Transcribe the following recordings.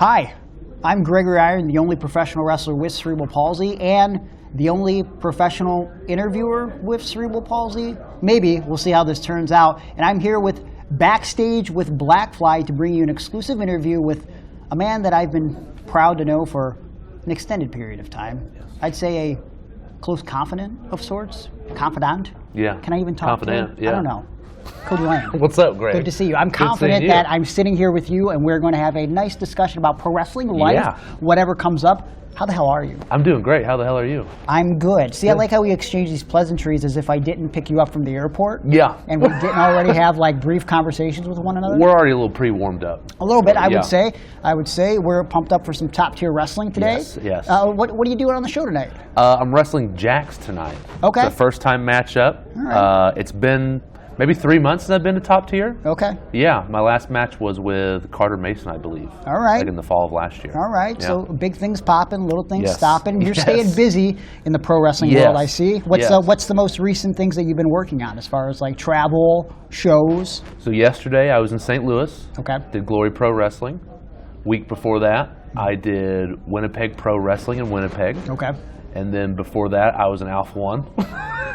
Hi, I'm Gregory Iron, the only professional wrestler with cerebral palsy and the only professional interviewer with cerebral palsy. Maybe, we'll see how this turns out. And I'm here with Backstage with BLACKFLY to bring you an exclusive interview with a man that I've been proud to know for an extended period of time. I'd say a close confidant of sorts. Confidant? Yeah. Can I even talk Confidant, to you? yeah. I don't know. Kody Lane. What's up, Greg? Good to see you. I'm confident that I'm sitting here with you and we're going to have a nice discussion about pro wrestling, life, whatever comes up. How the hell are you? I'm doing great. How the hell are you? I'm good. See, I like how we exchange these pleasantries as if I didn't pick you up from the airport. Yeah. And we didn't already have like brief conversations with one another. We're already a little pre-warmed up. A little bit, I would say. We're pumped up for some top-tier wrestling today. Yes, yes. What are you doing on the show tonight? I'm wrestling Jax tonight. Okay. It's the first time matchup. All right. It's been maybe 3 months since I've been to top tier. Okay. Yeah, my last match was with Carter Mason, I believe. All right. Like in the fall of last year. All right. Yeah. So big things popping, little things Yes. stopping. You're Yes. staying busy in the pro wrestling world, I see. What's Yes. what's the most recent things that you've been working on as far as like travel, shows? So yesterday I was in St. Louis. Okay. Did Glory Pro Wrestling. Week before that, I did Winnipeg Pro Wrestling in Winnipeg. Okay. And then before that, I was in Alpha One.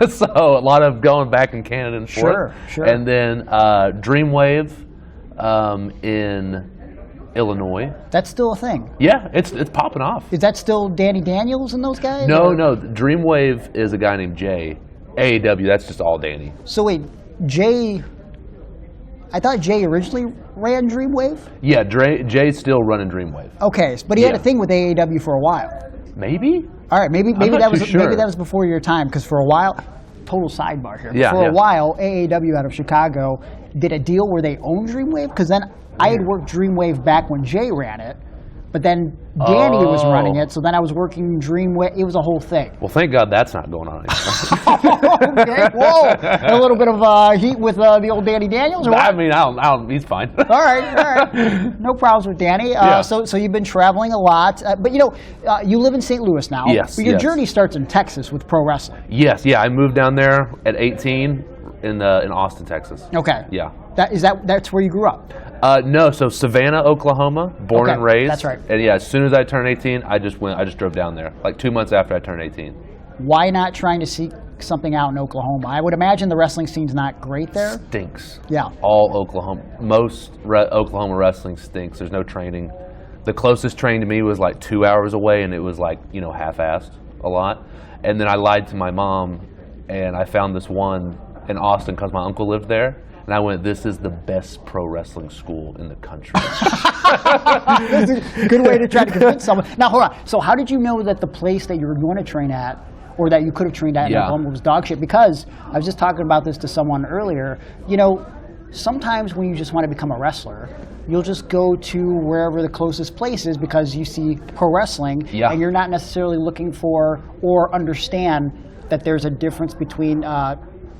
So a lot of going back in Canada and forth. Sure. And then Dreamwave in Illinois. That's still a thing. Yeah, it's popping off. Is that still Danny Daniels and those guys? No, or? no. Dreamwave is a guy named Jay. AAW, that's just all Danny. So wait, Jay, I thought Jay originally ran Dreamwave? Yeah, Jay's still running Dreamwave. Okay, but he had a thing with AAW for a while. Maybe? All right, maybe not that was too sure. maybe that was before your time, because for a while, total sidebar here. Yeah, for yeah. a while, AAW out of Chicago did a deal where they owned Dreamwave, because then I had worked Dreamwave back when Jay ran it, but then Danny was running it, so then I was working Dreamwave. It was a whole thing. Well, thank God that's not going on anymore. Okay, whoa, a little bit of heat with the old Danny Daniels, or what? I mean, I don't, he's fine. All right. No problems with Danny. So you've been traveling a lot, but you live in St. Louis now. Yes. But your journey starts in Texas with pro wrestling. Yes, yeah. I moved down there at 18 in Austin, Texas. Okay. Yeah. That's where you grew up? No, so Savannah, Oklahoma, born and raised. That's right. And yeah, as soon as I turned 18, I just drove down there, like 2 months after I turned 18. Why not trying to seek something out in Oklahoma? I would imagine the wrestling scene's not great there. Stinks. Yeah. Most Oklahoma wrestling stinks. There's no training. The closest train to me was like 2 hours away, and it was like, half-assed a lot. And then I lied to my mom, and I found this one in Austin because my uncle lived there. And I went, this is the best pro wrestling school in the country. That's a good way to try to convince someone. Now, hold on. So how did you know that the place that you were going to train at, or that you could have trained at in Oklahoma, was dog shit? Because I was just talking about this to someone earlier. Sometimes when you just want to become a wrestler, you'll just go to wherever the closest place is because you see pro wrestling, and you're not necessarily looking for or understand that there's a difference between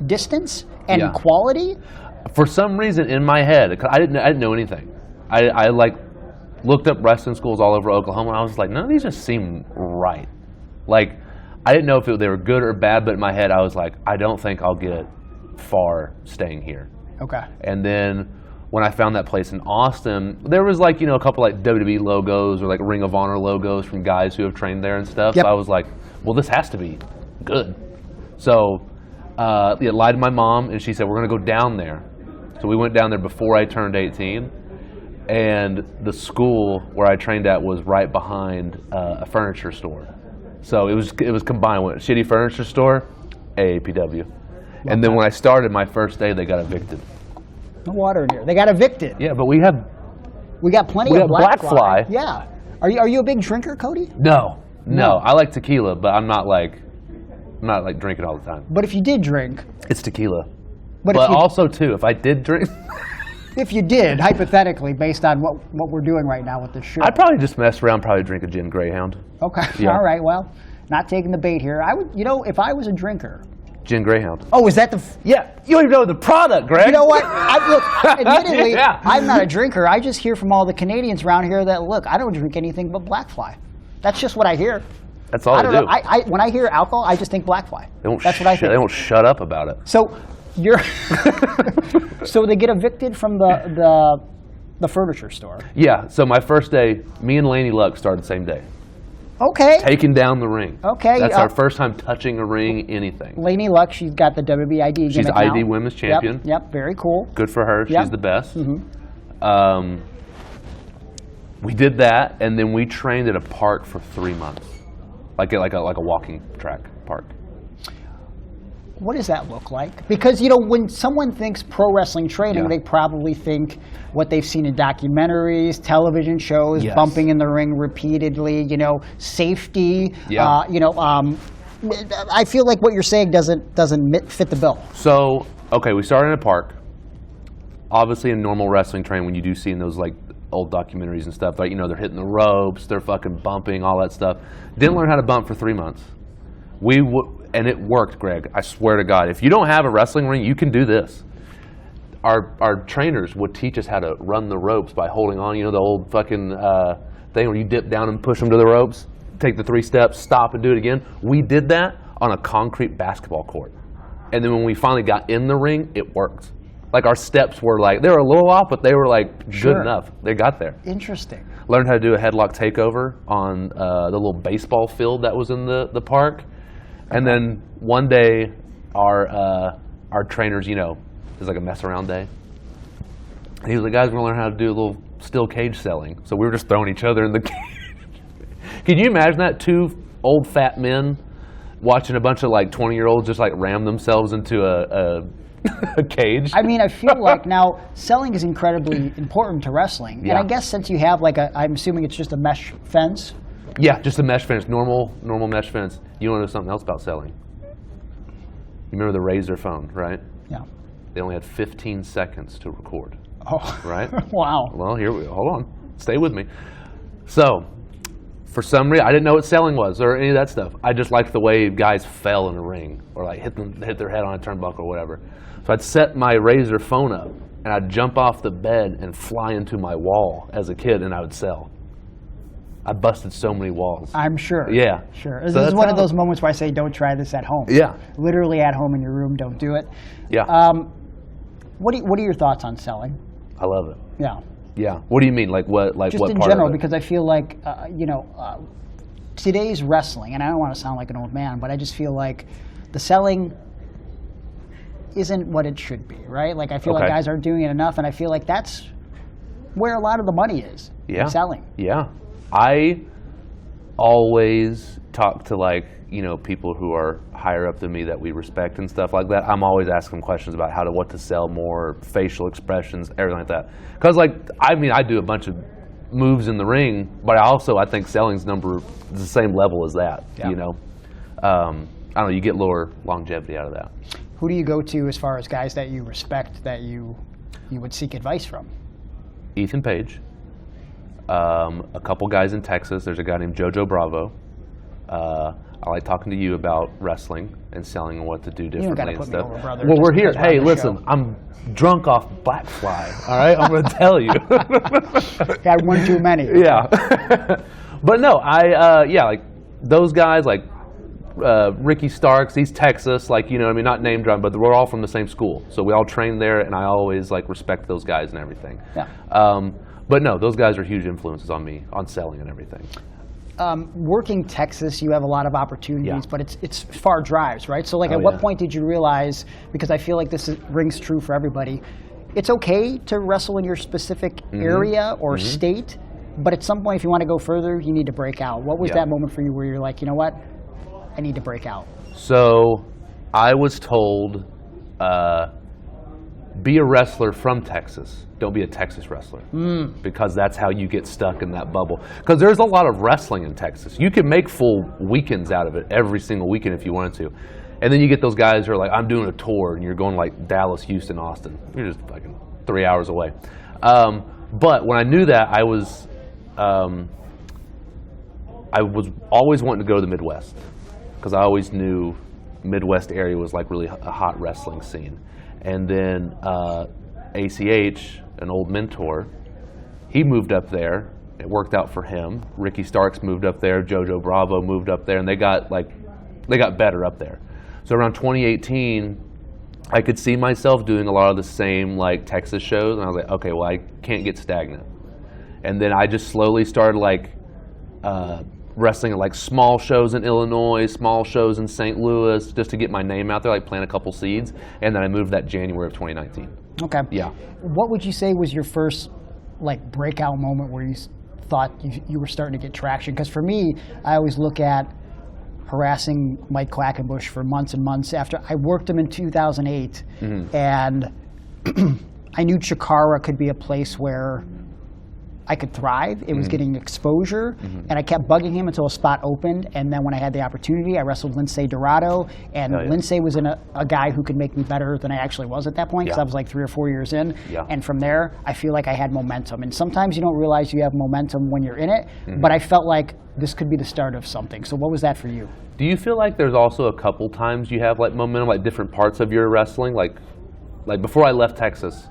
distance and quality. For some reason in my head, 'cause I didn't know anything. I looked up wrestling schools all over Oklahoma, and I was like, none of these just seem right. Like, I didn't know if they were good or bad, but in my head I was like, I don't think I'll get far staying here. Okay. And then when I found that place in Austin, there was like, a couple like WWE logos or like Ring of Honor logos from guys who have trained there and stuff. Yep. So I was like, well, this has to be good. So lied to my mom, and she said, we're going to go down there. So we went down there before I turned 18, and the school where I trained at was right behind a furniture store. So it was combined with a shitty furniture store, AAPW. And then when I started my first day, they got evicted. No water in here. They got evicted. Yeah, but we got plenty of BLACKFLY. Yeah. Are you a big drinker, Kody? No. I like tequila, but I'm not like drinking all the time. But if you did drink, it's tequila. But also too, if I did drink, if you did, hypothetically, based on what we're doing right now with this show, I'd probably just mess around, probably drink a gin Greyhound. Okay. Yeah. All right. Well, not taking the bait here. I would, if I was a drinker. Gin Greyhound. Oh, is that the? Yeah. You don't even know the product, Greg. You know what? Admittedly, I'm not a drinker. I just hear from all the Canadians around here that I don't drink anything but BLACKFLY. That's just what I hear. That's all they do. When I hear alcohol, I just think BLACKFLY. That's what I think. They won't shut up about it. So so they get evicted from the The furniture store. Yeah, so my first day, me and Laney Luck started the same day. Okay. Taking down the ring. Okay. That's our first time touching a ring, anything. Laney Luck, she's got the WB ID. She's ID Women's Champion. Yep, very cool. Good for her. Yep. She's the best. We did that, and then we trained at a park for 3 months, like a walking track park. What does that look like? Because, you know, when someone thinks pro wrestling training, they probably think what they've seen in documentaries, television shows, bumping in the ring repeatedly, you know, safety. Yeah. I feel like what you're saying doesn't fit the bill. So, okay, we started in a park. Obviously, in normal wrestling training, when you do see in those like old documentaries and stuff, like, you know, they're hitting the ropes, they're fucking bumping, all that stuff. Didn't learn how to bump for 3 months. And it worked, Greg. I swear to God. If you don't have a wrestling ring, you can do this. Our trainers would teach us how to run the ropes by holding on, you know, the old fucking thing where you dip down and push them to the ropes, take the 3 steps, stop and do it again. We did that on a concrete basketball court. And then when we finally got in the ring, it worked. Like, our steps were like, they were a little off, but they were like good enough. They got there. Interesting. Learned how to do a headlock takeover on the little baseball field that was in the park. And then one day, our trainers, you know, it was like a mess around day. And he was like, guys, we're going to learn how to do a little steel cage selling. So we were just throwing each other in the cage. Can you imagine that? 2 old fat men watching a bunch of like 20-year-olds just like ram themselves into a cage? I mean, I feel like now selling is incredibly important to wrestling. Yeah. And I guess since you have like I'm assuming it's just a mesh fence. Yeah, just a mesh fence, normal mesh fence. You want to know something else about selling? You remember the Razor phone, right? Yeah. They only had 15 seconds to record. Oh. Right? Wow. Well, hold on. Stay with me. So, for some reason, I didn't know what selling was or any of that stuff. I just liked the way guys fell in a ring or like hit their head on a turnbuckle or whatever. So I'd set my Razor phone up and I'd jump off the bed and fly into my wall as a kid and I would sell. I busted so many walls. I'm sure. Yeah. Sure. So This is one of those moments where I say, don't try this at home. Yeah. Literally at home in your room, don't do it. Yeah. What are your thoughts on selling? I love it. Yeah. Yeah. What do you mean? Like what? Like just what in part general, of it? because I feel like today's wrestling, and I don't want to sound like an old man, but I just feel like the selling isn't what it should be, right? Like I feel like guys aren't doing it enough, and I feel like that's where a lot of the money is. Yeah. In selling. Yeah. I always talk to like, you know, people who are higher up than me that we respect and stuff like that. I'm always asking them questions about what to sell more, facial expressions, everything like that. Because like, I mean, I do a bunch of moves in the ring, but I think selling's the same level as that, you know? I don't know, you get lower longevity out of that. Who do you go to as far as guys that you respect that you would seek advice from? Ethan Page. A couple guys in Texas. There's a guy named Jojo Bravo. I like talking to you about wrestling and selling and what to do differently and stuff. Well, we're here. Hey, listen, I'm drunk off BLACKFLY. All right, I'm going to tell you. Got one too many. Yeah, but no, like those guys, like Ricky Starks. He's Texas, like, you know, I mean, not name drop, but we're all from the same school, so we all trained there, and I always like respect those guys and everything. Yeah. But no, those guys are huge influences on me, on selling and everything. Working Texas, you have a lot of opportunities, but it's far drives, right? So like at what point did you realize, because I feel like this rings true for everybody, it's okay to wrestle in your specific area or state, but at some point if you want to go further, you need to break out. What was that moment for you where you're like, you know what, I need to break out? So I was told, be a wrestler from Texas. Don't be a Texas wrestler, because that's how you get stuck in that bubble. Because there's a lot of wrestling in Texas. You can make full weekends out of it every single weekend if you wanted to. And then you get those guys who are like, I'm doing a tour, and you're going like Dallas, Houston, Austin. You're just fucking 3 hours away. But when I knew that, I was always wanting to go to the Midwest, because I always knew Midwest area was like really a hot wrestling scene. And then ACH, an old mentor, he moved up there. It worked out for him. Ricky Starks moved up there. Jojo Bravo moved up there, and they got better up there. So around 2018, I could see myself doing a lot of the same like Texas shows, and I was like, okay, well, I can't get stagnant. And then I just slowly started like wrestling at like small shows in Illinois, small shows in St. Louis, just to get my name out there, like plant a couple seeds. And then I moved that January of 2019. Okay. Yeah. What would you say was your first like breakout moment where you thought you were starting to get traction? Because for me, I always look at harassing Mike Quackenbush for months and months after I worked him in 2008, and I knew Chikara could be a place where I could thrive. It was getting exposure, and I kept bugging him until a spot opened. And then when I had the opportunity, I wrestled Lindsay Dorado, and Lindsay was a guy who could make me better than I actually was at that point, because I was like 3 or 4 years in. And from there, I feel like I had momentum. And sometimes you don't realize you have momentum when you're in it, but I felt like this could be the start of something. So what was that for you? Do you feel like there's also a couple times you have like momentum, like different parts of your wrestling? Like before I left Texas,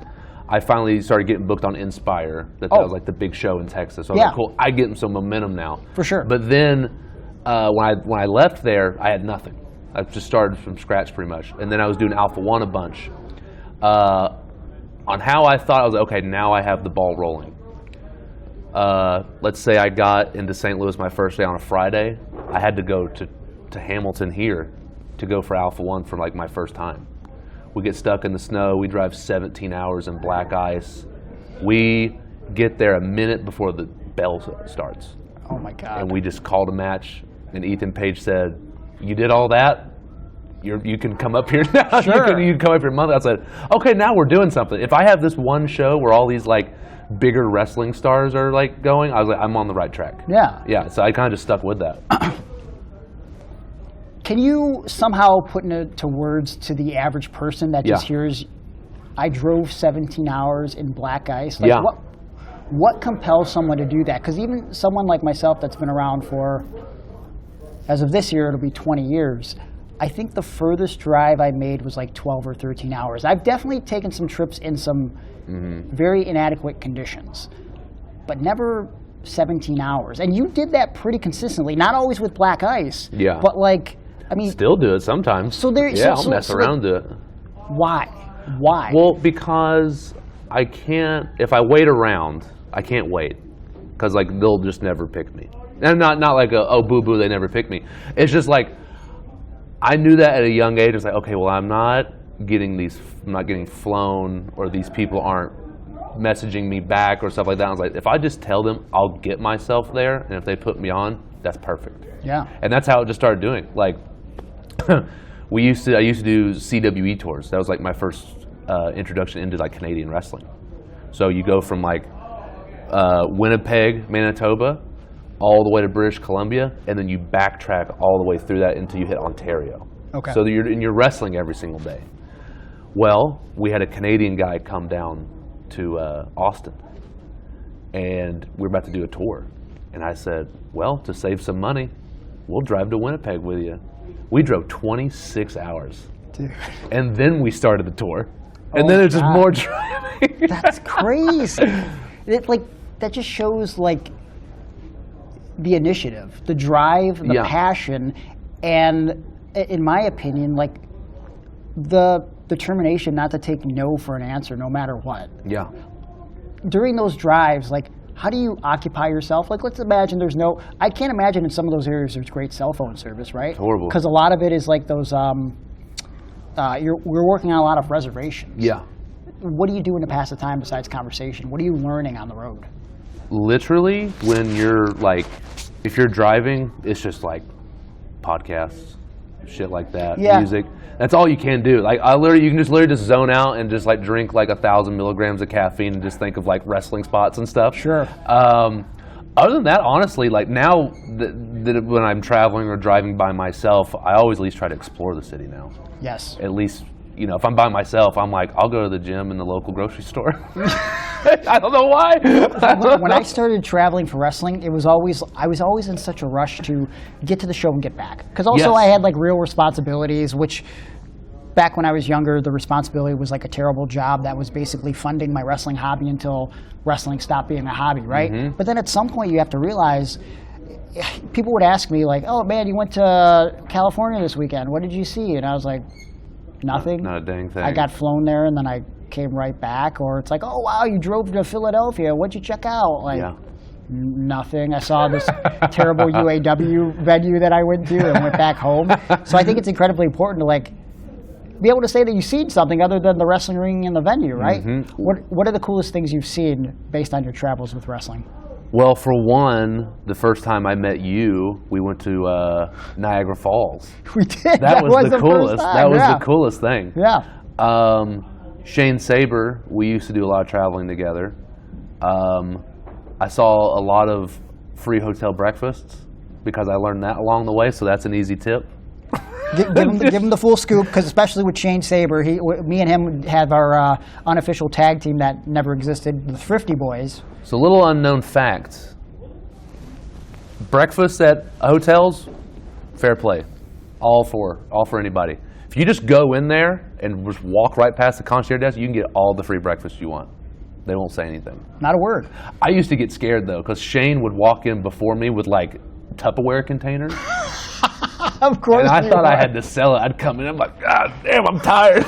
I finally started getting booked on Inspire. That was like the big show in Texas. So I was like, cool, I get some momentum now. For sure. But then when I left there, I had nothing. I just started from scratch pretty much. And then I was doing Alpha One a bunch. On how I thought, I was like, okay, now I have the ball rolling. Let's say I got into St. Louis my first day on a Friday. I had to go to Hamilton here to go for Alpha One for like my first time. We get stuck in the snow. We drive 17 hours in black ice. We get there a minute before the bell starts. Oh my God. And we just called a match, and Ethan Page said, "You did all that? You can come up here now." Sure. You can come up here Monday. I said, okay, now we're doing something. If I have this one show where all these like bigger wrestling stars are like going, I was like, I'm on the right track. Yeah. Yeah, so I kind of just stuck with that. Can you somehow put into words to the average person that just hears, I drove 17 hours in black ice? Like what compels someone to do that? Because even someone like myself that's been around for, as of this year, it'll be 20 years. I think the furthest drive I made was like 12 or 13 hours. I've definitely taken some trips in some very inadequate conditions, but never 17 hours. And you did that pretty consistently, not always with black ice, but like, I mean, still do it sometimes. So there, I'll mess around to it. Why? Why? Well, because I can't. If I wait around, I can't wait, because like they'll just never pick me. And not like oh boo boo, they never pick me. It's just like I knew that at a young age. It's like, okay, well, I'm not getting flown, or these people aren't messaging me back or stuff like that. I was like, if I just tell them I'll get myself there, and if they put me on, that's perfect. Yeah. And that's how it just started doing. Like, I used to do CWE tours. That was like my first introduction into like Canadian wrestling. So you go from like Winnipeg, Manitoba, all the way to British Columbia, and then you backtrack all the way through that until you hit Ontario. Okay. So you're wrestling every single day. Well, we had a Canadian guy come down to Austin, and we were about to do a tour. And I said, well, to save some money, we'll drive to Winnipeg with you. We drove 26 hours. Dude. And then we started the tour. And then it's just more driving. That's crazy. That just shows like the initiative, the drive, the passion, and in my opinion, like the determination not to take no for an answer no matter what. Yeah. During those drives, like, how do you occupy yourself? Like, let's imagine I can't imagine in some of those areas there's great cell phone service, right? It's horrible. Because a lot of it is like those, we're working on a lot of reservations. Yeah. What are you doing to pass the time besides conversation? What are you learning on the road? Literally, when you're like, if you're driving, it's just like podcasts, shit like that, music. That's all you can do. Like, you can just literally just zone out and just like drink like 1,000 milligrams of caffeine and just think of like wrestling spots and stuff. Sure. Other than that, honestly, like now that when I'm traveling or driving by myself, I always at least try to explore the city now. Yes. At least, if I'm by myself, I'm like, I'll go to the gym in the local grocery store. I don't know why. When I started traveling for wrestling, I was always in such a rush to get to the show and get back. Because also I had like real responsibilities, which back when I was younger, the responsibility was like a terrible job that was basically funding my wrestling hobby until wrestling stopped being a hobby, right? Mm-hmm. But then at some point you have to realize, people would ask me like, oh man, you went to California this weekend. What did you see? And I was like, Nothing. Not a dang thing. I got flown there and then I came right back. Or it's like, oh wow, you drove to Philadelphia. What'd you check out? Like, nothing. I saw this terrible UAW venue that I went to and went back home. So I think it's incredibly important to like be able to say that you've seen something other than the wrestling ring and the venue, right? Mm-hmm. What are the coolest things you've seen based on your travels with wrestling? Well, for one, the first time I met you, we went to Niagara Falls. We did. That was the coolest. First time. That was the coolest thing. Yeah. Shane Saber, we used to do a lot of traveling together. I saw a lot of free hotel breakfasts because I learned that along the way, so that's an easy tip. Give him the full scoop, because especially with Shane Saber, me and him have our unofficial tag team that never existed, the Thrifty Boys. So, little unknown fact. Breakfast at hotels, fair play. All for anybody. If you just go in there and just walk right past the concierge desk, you can get all the free breakfast you want. They won't say anything. Not a word. I used to get scared, though, because Shane would walk in before me with, like, Tupperware containers. Of course. And I thought I had to sell it. I'd come in, I'm like, God damn, I'm tired.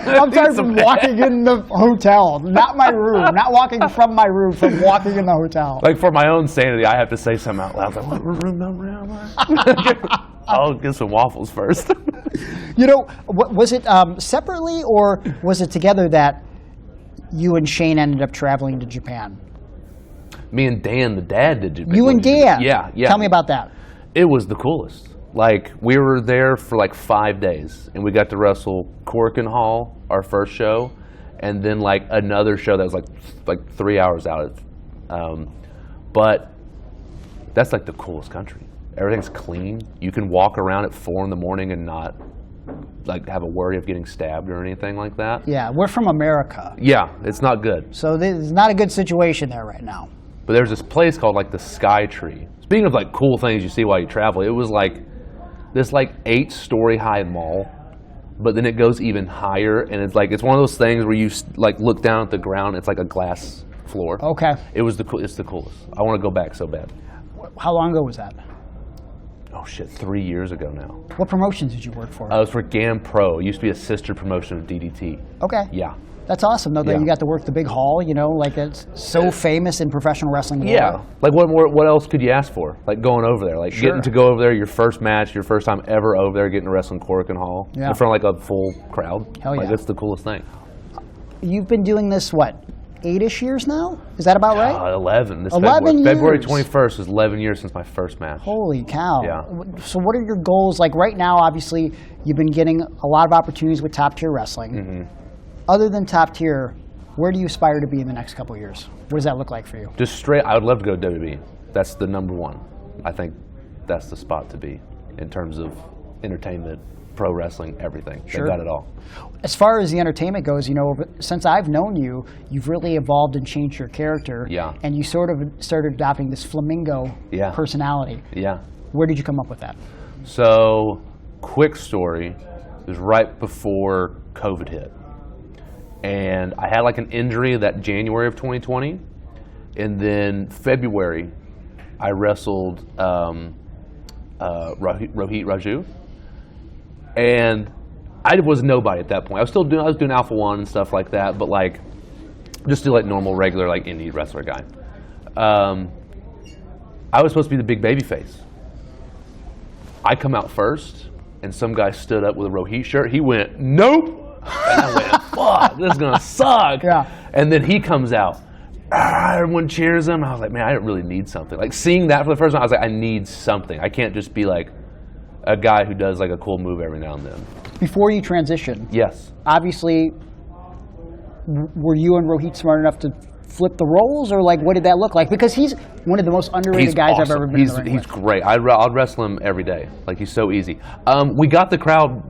I'm tired from walking in the hotel, not my room, not walking from my room, from walking in the hotel. Like, for my own sanity, I have to say something out loud. Like, what room number am I? I'll get some waffles first. You know, was it separately or was it together that you and Shane ended up traveling to Japan? Me and Dan, the dad, did Japan. You and Dan? Yeah. Tell me about that. It was the coolest. Like, we were there for like 5 days, and we got to wrestle Corkin Hall, our first show, and then like another show that was like 3 hours out. But that's like the coolest country. Everything's clean. You can walk around at 4 in the morning and not like have a worry of getting stabbed or anything like that. Yeah, we're from America. Yeah, it's not good. So there's not a good situation there right now. But there's this place called like the Sky Tree. Speaking of like cool things you see while you travel, it was like this like 8-story high mall, but then it goes even higher, and it's one of those things where you like look down at the ground. It's like a glass floor. Okay. It's the coolest. I want to go back so bad. How long ago was that? Oh shit, 3 years ago now. What promotions did you work for? I was for GAM Pro. It used to be a sister promotion of DDT. Okay. Yeah. That's awesome, though, that you got to work the big hall, you know, like it's so famous in professional wrestling. Yeah. Like, what else could you ask for? Like, going over there. Like, getting to go over there, your first match, your first time ever over there, getting to wrestle in Corkin Hall. Yeah. In front of, like, a full crowd. Hell yeah. Like, that's the coolest thing. You've been doing this, what, 8-ish years now? Is that about right? 11. 11 years. February 21st was 11 years since my first match. Holy cow. Yeah. So what are your goals? Like, right now, obviously, you've been getting a lot of opportunities with top-tier wrestling. Mm-hmm. Other than top-tier, where do you aspire to be in the next couple of years? What does that look like for you? Just straight, I would love to go to WWE. That's the number one. I think that's the spot to be in terms of entertainment, pro wrestling, everything. Sure. They've got it all. As far as the entertainment goes, you know, since I've known you, you've really evolved and changed your character. Yeah. And you sort of started adopting this flamingo personality. Yeah. Where did you come up with that? So, quick story. It was right before COVID hit. And I had like an injury that January of 2020. And then February, I wrestled Rohit Raju. And I was nobody at that point. I was doing Alpha One and stuff like that, but like just do like normal, regular, like indie wrestler guy. I was supposed to be the big baby face. I come out first, and some guy stood up with a Rohit shirt. He went, nope. And I went, fuck, this is going to suck. Yeah. And then he comes out. Everyone cheers him. I was like, man, I really need something. Like, seeing that for the first time, I was like, I need something. I can't just be like a guy who does like a cool move every now and then. Before you transitioned, Yes. obviously, were you and Rohit smart enough to flip the roles, or like what did that look like? Because he's one of the most underrated guys awesome. I've ever been in the ring He's with. great. I'd wrestle him every day. Like, he's so easy. We got the crowd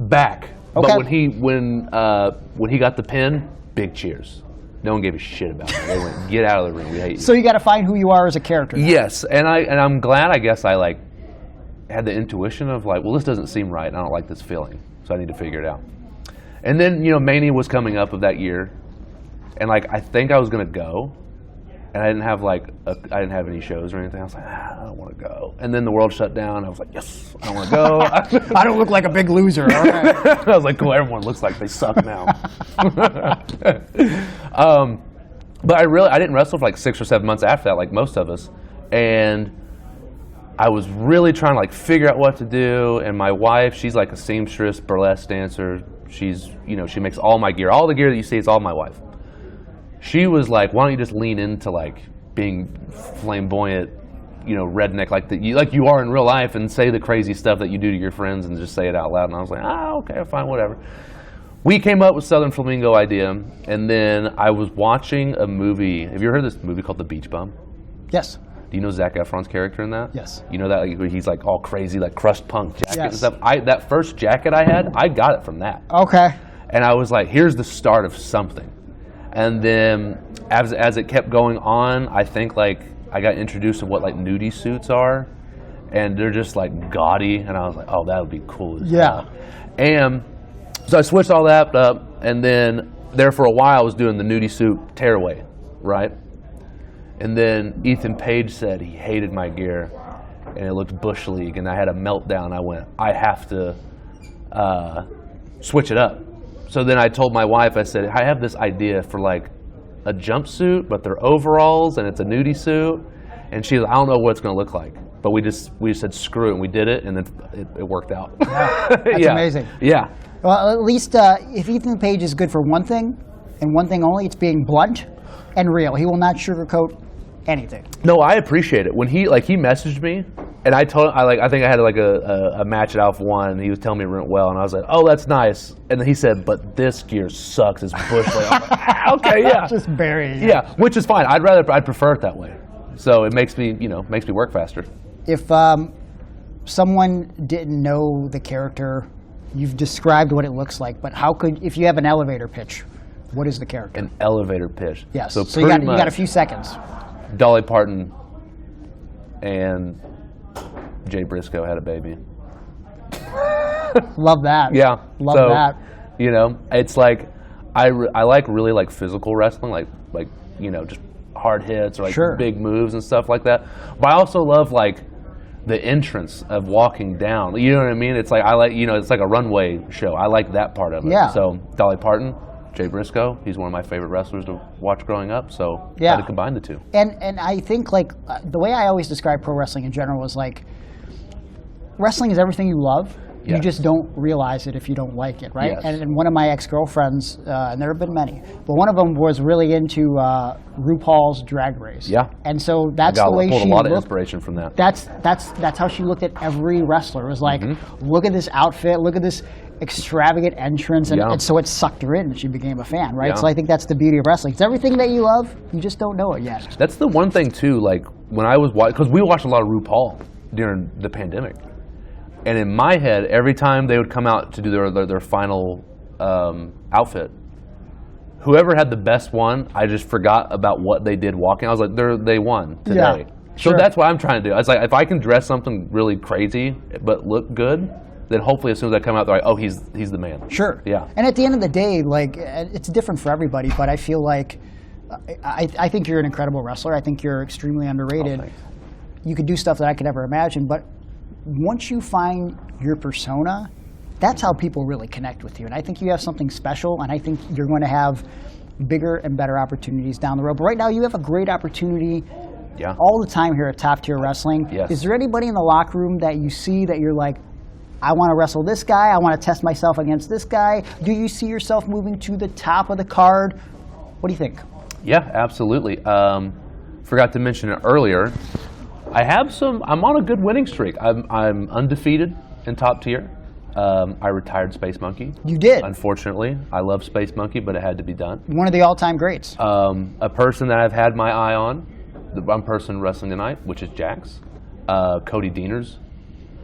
back, Okay. but when he got the pin, big cheers. No one gave a shit about it. They went, get out of the ring. We hate you. So you got to find who you are as a character. Yes, and I'm glad. I guess I like had the intuition of like, well, this doesn't seem right. And I don't like this feeling, so I need to figure it out. And then Mania was coming up of that year, and like I think I was gonna go, and I didn't have any shows or anything. I was like, I don't want to go. And then the world shut down. I was like, yes, I want to go. I don't look like a big loser. All right. I was like, cool, everyone looks like they suck now. But I didn't wrestle for like 6 or 7 months after that, like most of us. And I was really trying to like figure out what to do. And my wife, she's like a seamstress, burlesque dancer. She's, she makes all my gear. All the gear that you see is all my wife. She was like, why don't you just lean into like being flamboyant, redneck like you are in real life, and say the crazy stuff that you do to your friends and just say it out loud. And I was like, okay, fine, whatever. We came up with Southern Flamingo idea, and then I was watching a movie. Have you ever heard of this movie called The Beach Bum? Yes. Do you know Zac Efron's character in that? Yes. You know that he's like all crazy, like crushed punk jacket and stuff? That first jacket I had, I got it from that. Okay. And I was like, here's the start of something. And then as it kept going on, I think like I got introduced to what like nudie suits are, and they're just like gaudy, and I was like, oh, that would be cool as hell. And so I switched all that up, and then there for a while I was doing the nudie suit tearaway, right? And then Ethan Page said he hated my gear, and it looked Bush League, and I had a meltdown. I went, I have to switch it up. So then I told my wife, I said, I have this idea for like a jumpsuit, but they're overalls, and it's a nudie suit. And she's like, I don't know what it's going to look like. But we just said, screw it, and we did it, and then it worked out. Yeah, that's amazing. Yeah. Well, at least if Ethan Page is good for one thing, and one thing only, it's being blunt and real. He will not sugarcoat anything. No, I appreciate it. When he messaged me, and I think I had like a match at Alpha One, and he was telling me it went well, and I was like, oh, that's nice. And then he said, but this gear sucks. It's Bush League. I'm like, okay, yeah. Just bury it. Yeah, which is fine. I'd prefer it that way. So it makes me work faster. If someone didn't know the character, you've described what it looks like, but if you have an elevator pitch, what is the character? An elevator pitch. Yes. So you got a few seconds. Dolly Parton and Jay Briscoe had a baby. Love that. Yeah. Love that. It's like I like really like physical wrestling, like just hard hits or like big moves and stuff like that. But I also love like the entrance of walking down. You know what I mean? It's like it's like a runway show. I like that part of it. Yeah. So Dolly Parton, Jay Briscoe, he's one of my favorite wrestlers to watch growing up. So I had to combine the two. And I think like the way I always describe pro wrestling in general is like wrestling is everything you love. You just don't realize it if you don't like it, right? Yes. And one of my ex-girlfriends, and there have been many, but one of them was really into RuPaul's Drag Race. Yeah. And so that's the way she pulled a lot looked. of inspiration from that. That's how she looked at every wrestler. It was like, look at this outfit, look at this extravagant entrance, and so it sucked her in, and she became a fan, right? Yeah. So I think that's the beauty of wrestling. It's everything that you love, you just don't know it yet. That's the one thing too. Like when I was because we watched a lot of RuPaul during the pandemic. And in my head, every time they would come out to do their final outfit, whoever had the best one, I just forgot about what they did walking. I was like, they won today. Yeah, so that's what I'm trying to do. I was like, if I can dress something really crazy but look good, then hopefully as soon as I come out, they're like, oh, he's the man. Sure. Yeah. And at the end of the day, like it's different for everybody, but I feel like I think you're an incredible wrestler. I think you're extremely underrated. Oh, you could do stuff that I could never imagine, but once you find your persona, that's how people really connect with you. And I think you have something special, and I think you're going to have bigger and better opportunities down the road. But right now, you have a great opportunity all the time here at Top Tier Wrestling. Yes. Is there anybody in the locker room that you see that you're like, I want to wrestle this guy, I want to test myself against this guy? Do you see yourself moving to the top of the card? What do you think? Yeah, absolutely. Forgot to mention it earlier. I'm on a good winning streak. I'm undefeated in Top Tier. I retired Space Monkey. You did? Unfortunately. I love Space Monkey, but it had to be done. One of the all-time greats. A person that I've had my eye on, the one person wrestling tonight, which is Jax. Cody Deaners.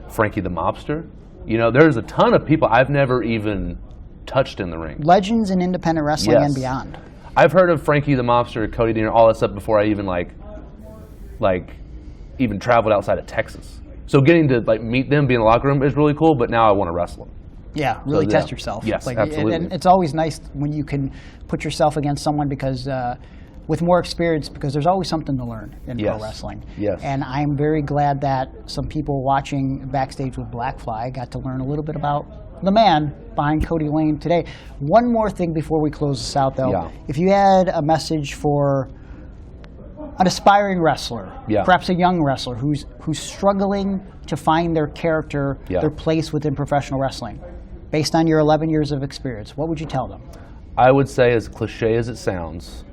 Frankie the Mobster. There's a ton of people I've never even touched in the ring. Legends in independent wrestling and beyond. I've heard of Frankie the Mobster, Cody Deaner, all that stuff before I even even traveled outside of Texas. So getting to meet them, be in the locker room is really cool, but now I want to wrestle them. Yeah, really test yourself. Yes, absolutely. And it's always nice when you can put yourself against someone because with more experience, because there's always something to learn in pro wrestling. Yes. And I'm very glad that some people watching Backstage with Blackfly got to learn a little bit about the man behind Kody Lane today. One more thing before we close this out, though. Yeah. If you had a message for an aspiring wrestler, perhaps a young wrestler who's struggling to find their character, their place within professional wrestling, based on your 11 years of experience, what would you tell them? I would say, as cliche as it sounds,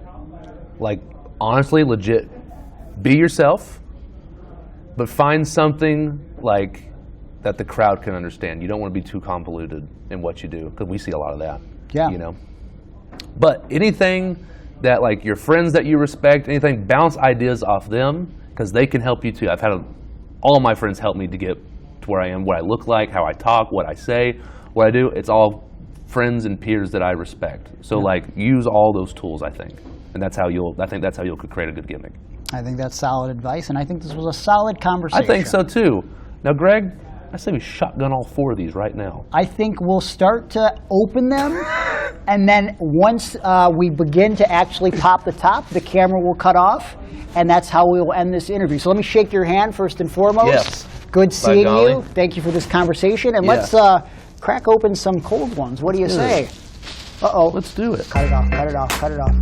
like, honestly, legit, be yourself, but find something like that the crowd can understand. You don't want to be too convoluted in what you do, because we see a lot of that. Yeah. You know. But anything that, like, your friends that you respect, anything, bounce ideas off them, because they can help you too. I've had all my friends help me to get to where I am, what I look like, how I talk, what I say, what I do. It's all friends and peers that I respect. So like, use all those tools, I think. And that's how you'll create a good gimmick. I think that's solid advice, and I think this was a solid conversation. I think so too. Now, Greg, I say we shotgun all 4 of these right now. I think we'll start to open them, and then once we begin to actually pop the top, the camera will cut off, and that's how we will end this interview. So let me shake your hand first and foremost. Yes. Good seeing you. Thank you for this conversation, and let's crack open some cold ones. What do you say? Uh-oh. Let's do it. Cut it off, cut it off, cut it off.